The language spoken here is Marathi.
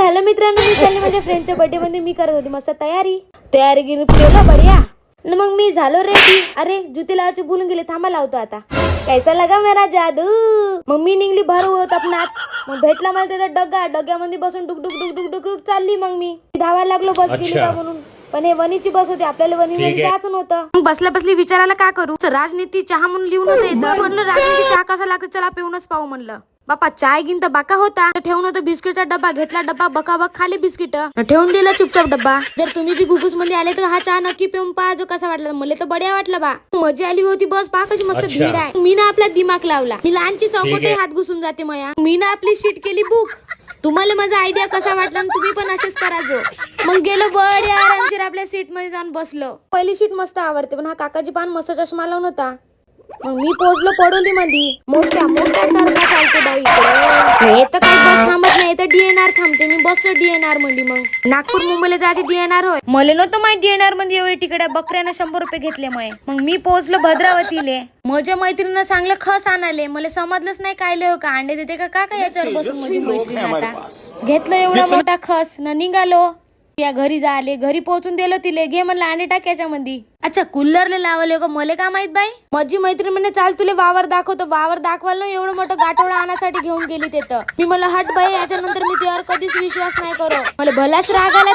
हॅलो मित्रांनो, मी चालली माझ्या फ्रेंडच्या बर्थडे मध्ये. मी करत होती मस्त तयारी केलं बढिया. मग मी झालो रेडी. अरे जुते लावायचे भूलून गेले, थांबा लावतो आता. कैसा लगा मेरा जादू. मग मी निघली भर अपनात. मग भेटला मला त्याचा डग्यामध्ये बसून डुक डुक डुक डुक डुक डुक चालली. मग मी धावायला लागलो बस गेली का म्हणून. पण हे वनीची बस होती, आपल्याला वनीमध्ये जायचं नव्हतं. मग बसल्या बसली विचारायला काय करू. राजनीती चहा म्हणून लिहून होते. म्हणलं राजनीती चहा कसा लागतो, चला पिऊनच पाहू म्हणलं. बापा चाय गिन तर बाका होता. ठेवून होतं बिस्किटचा डब्बा. घेतला डब्बा, बकाबक खाली बिस्किट, ठेवून दिला चुपचाप डब्बा. जर तुम्ही बी गुगूस मध्ये आले तर हा चहा नक्की पिऊन पहा. जो कसा वाटला मला तर बढिया वाटला बा. मजा आली होती. बस पहा कशी मस्त भीड आहे. मी ना आपला दिमाग लावला. मी लहानची चौकटे हात घुसून जाते मया. मी ना आपली शीट केली बुक. तुम्हाला माझा आयडिया कसा वाटला तुम्ही पण असेच करा जो. मग गेलो बढिया आरामशीर आपल्या सीट मध्ये जाऊन बसलो. पहिली सीट मस्त आवडते, पण हा काकाजी पान मस्त चष्मा लावून होता. मग मी पोहोचलो पडोली मध्ये. मोठ्या मोठ्या टरका चालते बाई इकडे. हे तर काही बस थांबत नाही, तर डीएनआर थांबते. मी बसलो डीएनआर मध्ये. मग नागपूर मुंबईला जायचे डीएनआर होय. मला नव्हतं माहिती डीएनआर मध्ये एवढी तिकडे बकऱ्यानं 100 रुपये घेतले. मग मी पोहोचलो भद्रावतीले. माझ्या मैत्रिणीनं सांगलं खस आणाले. मला समजलंच नाही काय लिहो का अंडे देते का काय याच्यावर बसून. माझी मैत्रीण आता घेतलं एवढा मोठा खस न निघालो. या घरी जाले. घरी पोहोचून दिलो तिले. घे म्हणलं अंडे टाक याच्यामध्ये. अच्छा कूलरले लावले का, मले का माहित बाई. माझी मैत्रीण म्हणे चाल तुले वावर दाखवतो. वावर दाखवायला एवढं मोठं गाठोडा आणण्यासाठी घेऊन गेली तिथं. मी म्हणलं हट बाई, याच्यानंतर मी तुझ्यावर कधीच विश्वास नाही करू. मला भलाच राग आला.